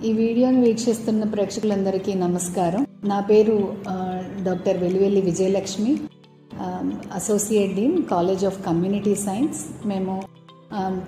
ఈ వీడియోని వీక్షిస్తున్న ప్రేక్షకులందరికీ నమస్కారం. నా పేరు doctor Velivelli Vijayalakshmi, associate dean, college of community science. మేము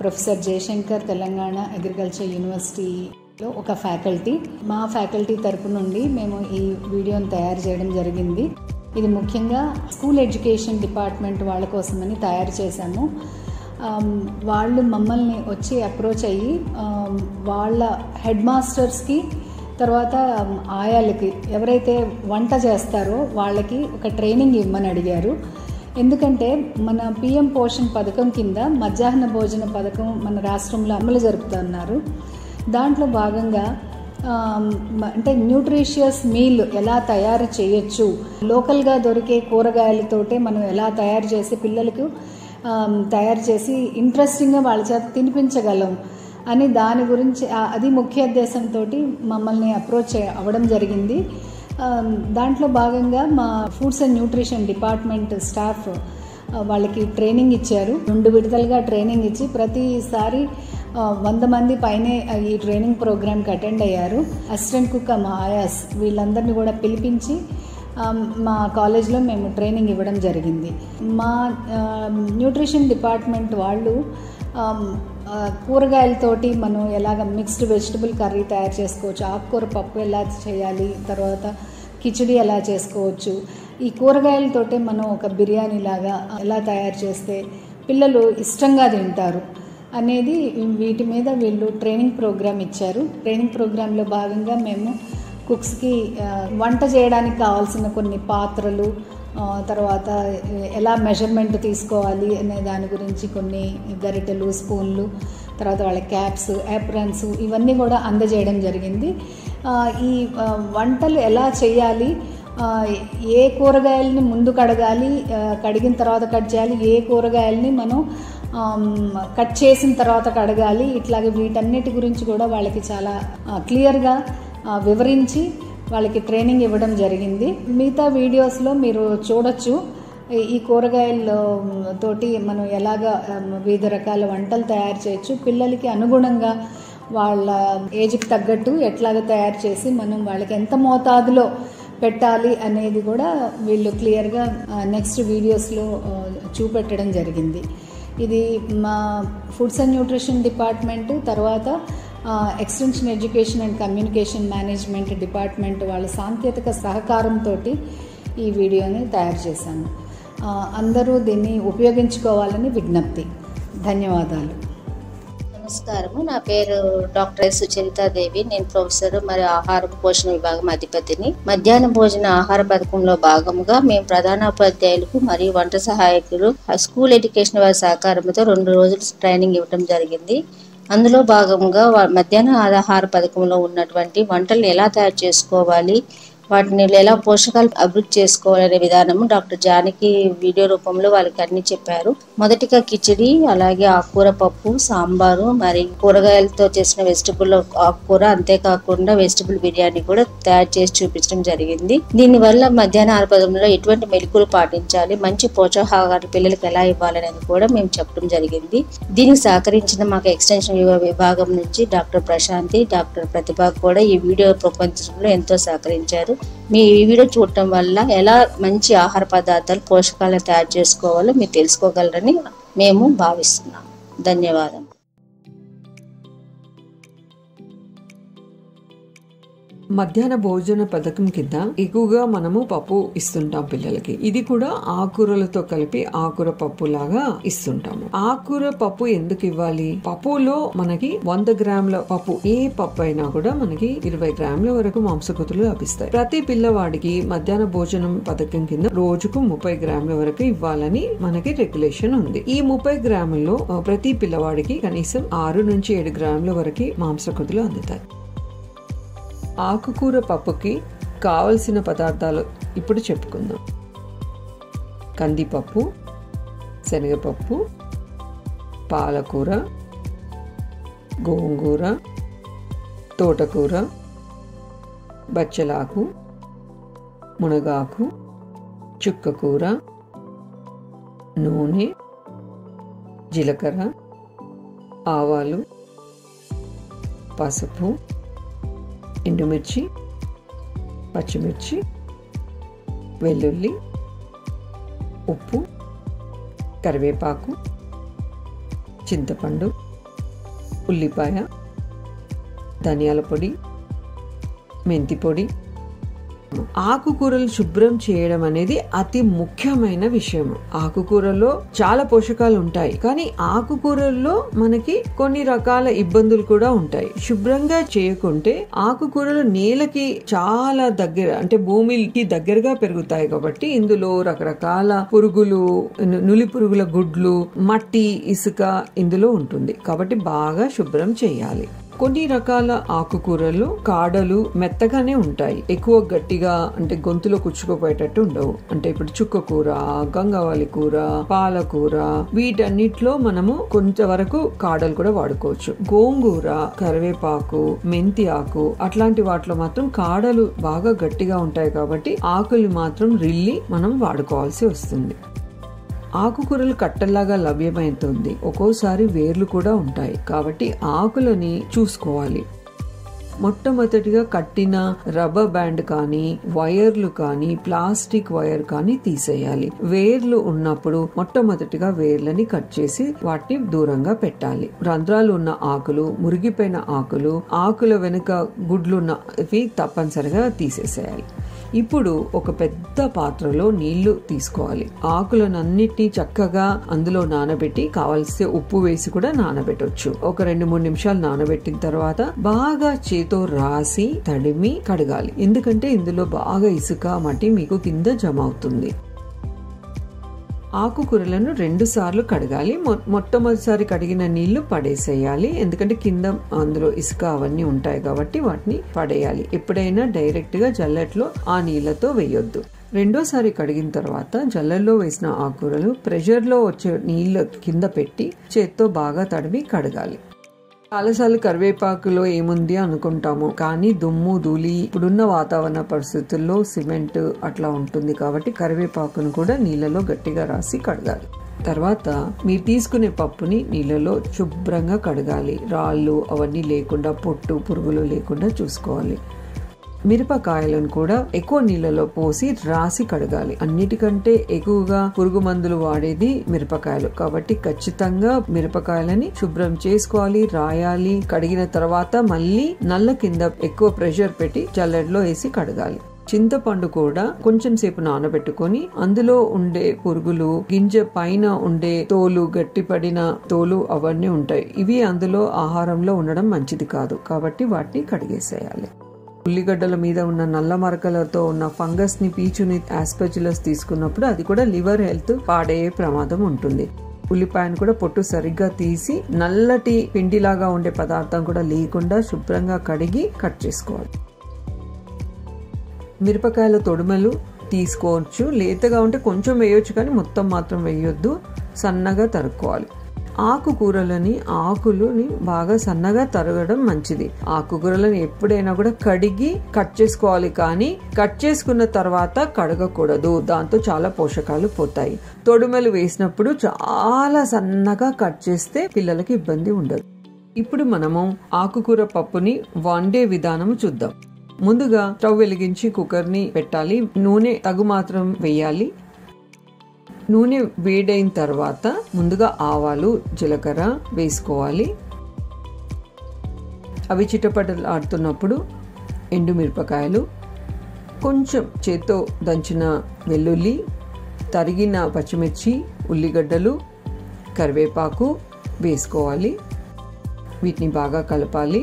ప్రొఫెసర్ జయశంకర్ తెలంగాణ అగ్రికల్చర్ యూనివర్సిటీలో ఒక ఫ్యాకల్టీ. మా ఫ్యాకల్టీ తరపు నుండి మేము ఈ వీడియోని తయారు చేయడం జరిగింది. ఇది ముఖ్యంగా స్కూల్ ఎడ్యుకేషన్ డిపార్ట్మెంట్ వాళ్ళ కోసమని తయారు చేశాము. వాళ్ళు మమ్మల్ని వచ్చి అప్రోచ్ అయ్యి వాళ్ళ హెడ్ మాస్టర్స్కి, తర్వాత ఆయాలకి, ఎవరైతే వంట చేస్తారో వాళ్ళకి ఒక ట్రైనింగ్ ఇవ్వమని అడిగారు. ఎందుకంటే మన పిఎం పోషణ్ పథకం కింద మధ్యాహ్న భోజన పథకం మన రాష్ట్రంలో అమలు జరుపుతున్నారు. దాంట్లో భాగంగా అంటే న్యూట్రిషియస్ మీల్ ఎలా తయారు చేయొచ్చు, లోకల్గా దొరికే కూరగాయలతోటే మనం ఎలా తయారు చేసి పిల్లలకు తయారు చేసి ఇంట్రెస్టింగ్గా వాళ్ళ చేత తినిపించగలం అని దాని గురించి అది ముఖ్య ఉద్దేశంతో మమ్మల్ని అప్రోచ్ అవ్వడం జరిగింది. దాంట్లో భాగంగా మా foods and nutrition department staff వాళ్ళకి ట్రైనింగ్ ఇచ్చారు. 2 విడతలుగా ట్రైనింగ్ ఇచ్చి ప్రతిసారి 100 మంది పైనే ఈ ట్రైనింగ్ ప్రోగ్రామ్కి అటెండ్ అయ్యారు. అసిస్టెంట్ కుక్, మా ఆయాస్ వీళ్ళందరినీ కూడా పిలిపించి మా కాలేజ్లో మేము ట్రైనింగ్ ఇవ్వడం జరిగింది. మా న్యూట్రిషన్ డిపార్ట్మెంట్ వాళ్ళు కూరగాయలతోటి మనం ఎలాగ మిక్స్డ్ వెజిటబుల్ కర్రీ తయారు చేసుకోవచ్చు, ఆకుకూర పప్పు ఎలా చేయాలి, తర్వాత కిచిడి ఎలా చేసుకోవచ్చు, ఈ కూరగాయలతోటే మనం ఒక బిర్యానీ లాగా ఎలా తయారు చేస్తే పిల్లలు ఇష్టంగా తింటారు అనేది వీటి మీద వీళ్ళు ట్రైనింగ్ ప్రోగ్రామ్ ఇచ్చారు. ట్రైనింగ్ ప్రోగ్రాంలో భాగంగా మేము కుక్స్కి వంట చేయడానికి కావాల్సిన కొన్ని పాత్రలు, తర్వాత ఎలా మెజర్మెంట్ తీసుకోవాలి అనే దాని గురించి కొన్ని గరిటెలు, స్పూన్లు, తర్వాత వాళ్ళ క్యాప్స్, యాప్రన్స్ ఇవన్నీ కూడా అందజేయడం జరిగింది. ఈ వంటలు ఎలా చేయాలి, ఏ కూరగాయలని ముందు కడగాలి, కడిగిన తర్వాత కట్ చేయాలి, ఏ కూరగాయలని మనం కట్ చేసిన తర్వాత కడగాలి, ఇట్లాగే వీటన్నిటి గురించి కూడా వాళ్ళకి చాలా క్లియర్గా వివరించి వాళ్ళకి ట్రైనింగ్ ఇవ్వడం జరిగింది. మిగతా వీడియోస్లో మీరు చూడొచ్చు ఈ కూరగాయలతోటి మనం ఎలాగ వివిధ రకాల వంటలు తయారు చేయొచ్చు, పిల్లలకి అనుగుణంగా వాళ్ళ ఏజ్కి తగ్గట్టు ఎట్లాగ తయారు చేసి మనం వాళ్ళకి ఎంత మోతాదులో పెట్టాలి అనేది కూడా వీళ్ళు క్లియర్గా నెక్స్ట్ వీడియోస్లో చూపెట్టడం జరిగింది. ఇది మా ఫుడ్స్ అండ్ న్యూట్రిషన్ డిపార్ట్మెంట్, తర్వాత extension education and communication management department వాళ్ళ సాంకేతిక సహకారంతో ఈ వీడియోని తయారు చేశాను. అందరూ దీన్ని ఉపయోగించుకోవాలని విజ్ఞప్తి. ధన్యవాదాలు. నమస్కారము. నా పేరు డాక్టర్ సుచరితాదేవి. నేను ప్రొఫెసర్ మరియు ఆహార పోషణ విభాగం అధిపతిని. మధ్యాహ్న భోజన ఆహార పథకంలో భాగముగా మేము ప్రధానోపాధ్యాయులకు మరియు వంట సహాయకులు స్కూల్ ఎడ్యుకేషన్ వారి సహకారంతో 2 రోజులు ట్రైనింగ్ ఇవ్వడం జరిగింది. అందులో భాగంగా మధ్యాహ్న ఆహార పథకంలో ఉన్నటువంటి వంటలు ఎలా తయారు చేసుకోవాలి, వాటిని ఎలా పోషకాలు అభివృద్ధి చేసుకోవాలనే విధానము డాక్టర్ జానకి వీడియో రూపంలో వాళ్ళకి అన్ని చెప్పారు. మొదటిగా కిచిడి, అలాగే ఆకుకూర పప్పు, సాంబారు, మరి కూరగాయలతో చేసిన వెజిటబుల్ ఆకుకూర, అంతేకాకుండా వెజిటబుల్ బిర్యానీ కూడా తయారు చేసి చూపించడం జరిగింది. దీనివల్ల మధ్యాహ్న ఆహార పథకంలో ఎటువంటి మెలకువలు పాటించాలి, మంచి పోషకాహార పిల్లలకు ఎలా ఇవ్వాలనేది కూడా మేము చెప్పడం జరిగింది. దీనికి సహకరించిన మాకు ఎక్స్టెన్షన్ విభాగం నుంచి డాక్టర్ ప్రశాంతి, డాక్టర్ ప్రతిభ కూడా ఈ వీడియో ప్రపంచంలో ఎంతో సహకరించారు. మీ ఈ వీడియో చూడటం వల్ల ఎలా మంచి ఆహార పదార్థాలు, పోషకాలను తయారు చేసుకోవాలో మీరు తెలుసుకోగలరని మేము భావిస్తున్నాం. ధన్యవాదాలు. మధ్యాహ్న భోజన పథకం కింద ఎక్కువగా మనము పప్పు ఇస్తుంటాం పిల్లలకి. ఇది కూడా ఆకుకూరలతో కలిపి ఆకుకూర పప్పు లాగా ఇస్తుంటాము. ఆకుకూర పప్పు ఎందుకు ఇవ్వాలి? పప్పులో మనకి 100 గ్రాముల పప్పు, ఏ పప్పు అయినా కూడా మనకి 20 గ్రాముల వరకు మాంసకృతులు లభిస్తాయి. ప్రతి పిల్లవాడికి మధ్యాహ్న భోజనం పథకం కింద రోజుకు 30 గ్రాముల వరకు ఇవ్వాలని మనకి రెగ్యులేషన్ ఉంది. ఈ 30 గ్రాముల్లో ప్రతి పిల్లవాడికి కనీసం 6 నుంచి 7 గ్రాముల వరకు మాంసకృతులు అందుతాయి. ఆకుకూర పప్పుకి కావలసిన పదార్థాలు ఇప్పుడు చెప్పుకుందాం. కందిపప్పు, శనగపప్పు, పాలకూర, గోంగూర, తోటకూర, బచ్చలాకు, మునగాకు, చుక్కకూర, నూనె, జీలకర్ర, ఆవాలు, పసుపు, ఎండుమిర్చి, పచ్చిమిర్చి, వెల్లుల్లి, ఉప్పు, కరివేపాకు, చింతపండు, ఉల్లిపాయ, ధనియాల పొడి, మెంతి పొడి. ఆకుకూరలు శుభ్రం చేయడం అనేది అతి ముఖ్యమైన విషయం. ఆకుకూరలో చాలా పోషకాలు ఉంటాయి, కానీ ఆకుకూరల్లో మనకి కొన్ని రకాల ఇబ్బందులు కూడా ఉంటాయి. శుభ్రంగా చేయకుంటే ఆకుకూరలు నేలకి చాలా దగ్గర, అంటే భూమికి దగ్గరగా పెరుగుతాయి కాబట్టి ఇందులో రకరకాల పురుగులు, నులి పురుగుల గుడ్లు, మట్టి, ఇసుక ఇందులో ఉంటుంది. కాబట్టి బాగా శుభ్రం చేయాలి. కొన్ని రకాల ఆకుకూరలు కాడలు మెత్తగానే ఉంటాయి, ఎక్కువ గట్టిగా అంటే గొంతులో కుచ్చుకుపోయేటట్టు ఉండవు. అంటే ఇప్పుడు చుక్కకూర, గంగవాలి కూర, పాలకూర, వీటన్నిటిలో మనము కొంతవరకు కాడలు కూడా వాడుకోవచ్చు. గోంగూర, కరివేపాకు, మెంతి ఆకు అట్లాంటి వాటిలో మాత్రం కాడలు బాగా గట్టిగా ఉంటాయి కాబట్టి ఆకులు మాత్రం రిల్లి మనం వాడుకోవాల్సి వస్తుంది. ఆకుకూరలు కట్టల్లాగా లభ్యమవుతుంది, ఒక్కోసారి వేర్లు కూడా ఉంటాయి కాబట్టి ఆకులని చూసుకోవాలి. మొట్టమొదటిగా కట్టిన రబ్బర్ బ్యాండ్ కానీ, వైర్లు కానీ, ప్లాస్టిక్ వైర్ కానీ తీసేయాలి. వేర్లు ఉన్నప్పుడు మొట్టమొదటిగా వేర్లని కట్ చేసి వాటిని దూరంగా పెట్టాలి. రంధ్రాలు ఉన్న ఆకులు, మురిగిపోయిన ఆకులు, ఆకుల వెనుక గుడ్లున్నవి తప్పనిసరిగా తీసేసేయాలి. ఇప్పుడు ఒక పెద్ద పాత్రలో నీళ్లు తీసుకోవాలి. ఆకులనన్నిటినీ చక్కగా అందులో నానబెట్టి, కావలసిన ఉప్పు వేసి కూడా నానబెట్టొచ్చు. ఒక 2-3 నిమిషాలు నానబెట్టిన తర్వాత బాగా చేతో రాసి తడిమి కడగాలి. ఎందుకంటే ఇందులో బాగా ఇసుక, మట్టి మీకు కింద జమ అవుతుంది. ఆకుకూరలను 2 సార్లు కడగాలి. మొట్టమొదటిసారి కడిగిన నీళ్లు పడేసేయాలి, ఎందుకంటే కింద అందులో ఇసుక అవన్నీ ఉంటాయి కాబట్టి వాటిని పడేయాలి. ఎప్పుడైనా డైరెక్ట్ గా జల్లెట్లో ఆ నీళ్లతో వేయొద్దు. రెండోసారి కడిగిన తర్వాత జల్లెల్లో వేసిన ఆకుకూరలు ప్రెషర్ లో వచ్చే నీళ్ల కింద పెట్టి చేత్తో బాగా తడిమి కడగాలి. చాలాసార్లు కరివేపాకులో ఏముంది అనుకుంటాము, కానీ దుమ్ము, ధూళి, ఇప్పుడున్న వాతావరణ పరిస్థితుల్లో సిమెంట్ అట్లా ఉంటుంది కాబట్టి కరివేపాకును కూడా నీళ్ళలో గట్టిగా రాసి కడగాలి. తర్వాత మీరు తీసుకునే పప్పుని నీళ్ళలో శుభ్రంగా కడగాలి. రాళ్ళు అవన్నీ లేకుండా, పొట్టు పురుగులు లేకుండా చూసుకోవాలి. మిరపకాయలను కూడా ఎక్కువ నీళ్ళలో పోసి రాసి కడగాలి. అన్నిటికంటే ఎక్కువగా పురుగు మందులు వాడేది మిరపకాయలు కాబట్టి ఖచ్చితంగా మిరపకాయలని శుభ్రం చేసుకోవాలి, రాయాలి. కడిగిన తర్వాత మళ్ళీ నల్ల కింద ఎక్కువ ప్రెషర్ పెట్టి జల్లెడలో వేసి కడగాలి. చింతపండు కూడా కొంచెం సేపు నానబెట్టుకొని అందులో ఉండే పురుగులు, గింజ పైన ఉండే తోలు, గట్టిపడిన తోలు అవన్నీ ఉంటాయి. ఇవి అందులో ఆహారంలో ఉండడం మంచిది కాదు కాబట్టి వాటిని కడిగేసేయాలి. ఉల్లిగడ్డల మీద ఉన్న నల్ల మరకలతో ఉన్న ఫంగస్ ని, పీచుని, ఆస్పర్జిల్లస్ తీసుకున్నప్పుడు అది కూడా లివర్ హెల్త్ పాడయ్యే ప్రమాదం ఉంటుంది. ఉల్లిపాయను కూడా పొట్టు సరిగ్గా తీసి నల్లటి పిండిలాగా ఉండే పదార్థం కూడా లేకుండా శుభ్రంగా కడిగి కట్ చేసుకోవాలి. మిరపకాయల తొడుమలు తీసుకోవచ్చు, లేతగా ఉంటే కొంచెం వేయొచ్చు కానీ మొత్తం మాత్రం వేయొద్దు. సన్నగా తరుక్కోవాలి. ఆకుకూరలని, ఆకులని బాగా సన్నగా తరగడం మంచిది. ఆకుకూరలను ఎప్పుడైనా కూడా కడిగి కట్ చేసుకోవాలి, కానీ కట్ చేసుకున్న తర్వాత కడగకూడదు, దాంతో చాలా పోషకాలు పోతాయి. తొడుమలు వేసినప్పుడు చాలా సన్నగా కట్ చేస్తే పిల్లలకి ఇబ్బంది ఉండదు. ఇప్పుడు మనము ఆకుకూర పప్పుని వండే విధానం చూద్దాం. ముందుగా స్టవ్ వెలిగించి కుక్కర్ని పెట్టాలి. నూనె తగు మాత్రం వేయాలి. నూనె వేడైన తర్వాత ముందుగా ఆవాలు, జీలకర్ర వేసుకోవాలి. అవి చిటపటలాడుతున్నప్పుడు ఎండుమిరపకాయలు, కొంచెం చేత్తో దంచిన వెల్లుల్లి, తరిగిన పచ్చిమిర్చి, ఉల్లిగడ్డలు, కరివేపాకు వేసుకోవాలి. వీటిని బాగా కలపాలి.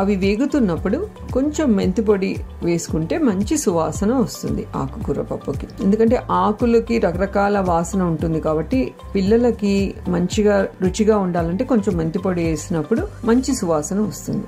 అవి వేగుతున్నప్పుడు కొంచెం మెంతి పొడి వేసుకుంటే మంచి సువాసన వస్తుంది ఆకుకూర పప్పుకి. ఎందుకంటే ఆకులకి రకరకాల వాసన ఉంటుంది కాబట్టి పిల్లలకి మంచిగా రుచిగా ఉండాలంటే కొంచెం మెంతి పొడి వేసినప్పుడు మంచి సువాసన వస్తుంది.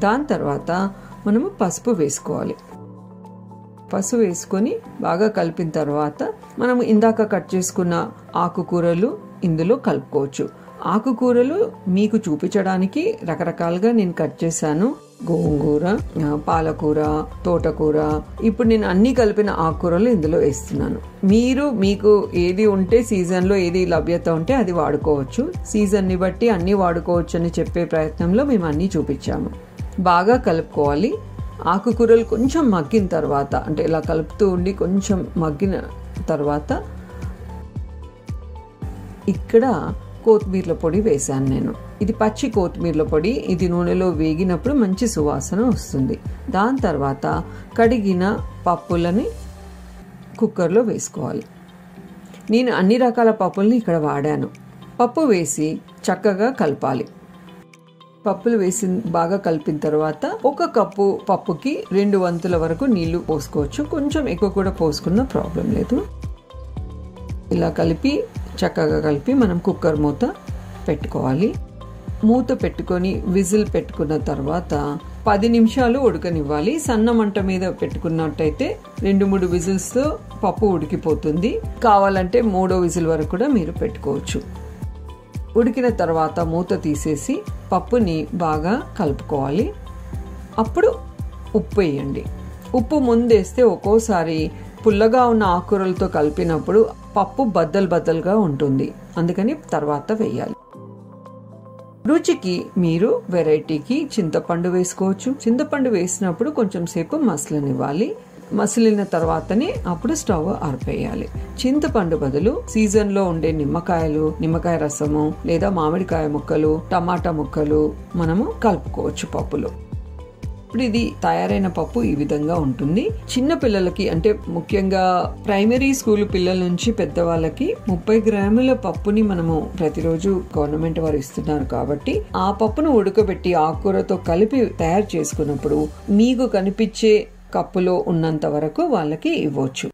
దాని తర్వాత మనము పసుపు వేసుకోవాలి. పసుపు వేసుకొని బాగా కలిపిన తర్వాత మనము ఇందాక కట్ చేసుకున్న ఆకుకూరలు ఇందులో కలుపుకోవచ్చు. ఆకుకూరలు మీకు చూపించడానికి రకరకాలుగా నేను కట్ చేశాను. గోంగూర, పాలకూర, తోటకూర. ఇప్పుడు నేను అన్ని కలిపిన ఆకుకూరలు ఇందులో వేస్తున్నాను. మీకు ఏది ఉంటే, సీజన్ లో ఏది లభ్యత ఉంటే అది వాడుకోవచ్చు. సీజన్ ని బట్టి అన్ని వాడుకోవచ్చు అని చెప్పే ప్రయత్నంలో మేము అన్ని చూపించాము. బాగా కలుపుకోవాలి. ఆకుకూరలు కొంచెం మగ్గిన తర్వాత, అంటే ఇలా కలుపుతూ ఉండి కొంచెం మగ్గిన తర్వాత ఇక్కడ కొత్తిమీర పొడి వేశాను నేను. ఇది పచ్చి కొత్తిమీర పొడి. ఇది నూనెలో వేగినప్పుడు మంచి సువాసన వస్తుంది. దాని తర్వాత కడిగిన పప్పులని కుక్కర్లో వేసుకోవాలి. నేను అన్ని రకాల పప్పుల్ని ఇక్కడ వాడాను. పప్పు వేసి చక్కగా కలపాలి. పప్పులు వేసి బాగా కలిపిన తర్వాత 1 కప్పు పప్పుకి 2 వంతుల వరకు నీళ్లు పోసుకోవచ్చు. కొంచెం ఎక్కువ కూడా పోసుకున్న ప్రాబ్లం లేదు. ఇలా చక్కగా కలిపి మనం కుక్కర్ మూత పెట్టుకోవాలి. మూత పెట్టుకొని విజిల్ పెట్టుకున్న తర్వాత 10 నిమిషాలు ఉడకనివ్వాలి. సన్న మంట మీద పెట్టుకున్నట్టయితే 2-3 విజిల్స్తో పప్పు ఉడికిపోతుంది. కావాలంటే 3వ విజిల్ వరకు కూడా మీరు పెట్టుకోవచ్చు. ఉడికిన తర్వాత మూత తీసేసి పప్పుని బాగా కలుపుకోవాలి. అప్పుడు ఉప్పు వేయండి. ఉప్పు ముందేస్తే ఒక్కోసారి పుల్లగా ఉన్న ఆకుకూరలతో కలిపినప్పుడు పప్పు బద్దలుగా ఉంటుంది. అందుకని తర్వాత వేయాలి. రుచికి మీరు వెరైటీకి చింతపండు వేసుకోవచ్చు. చింతపండు వేసినప్పుడు కొంచెం సేపు మసలనివ్వాలి. మసిలిన తర్వాతనే అప్పుడు స్టవ్ ఆర్పేయాలి. చింతపండు బదులు సీజన్ లో ఉండే నిమ్మకాయలు, నిమ్మకాయ రసము లేదా మామిడికాయ ముక్కలు, టమాటా ముక్కలు మనము కలుపుకోవచ్చు పప్పులో. ఇప్పుడు ఇది తయారైన పప్పు ఈ విధంగా ఉంటుంది. చిన్న పిల్లలకి, అంటే ముఖ్యంగా ప్రైమరీ స్కూల్ పిల్లల నుంచి పెద్దవాళ్ళకి 30 గ్రాముల పప్పుని మనము ప్రతిరోజు గవర్నమెంట్ వారు ఇస్తున్నారు. కాబట్టి ఆ పప్పును ఉడకబెట్టి ఆకుకూరతో కలిపి తయారు చేసుకున్నప్పుడు మీకు కనిపించే కప్పులో ఉన్నంత వరకు వాళ్ళకి ఇవ్వచ్చు.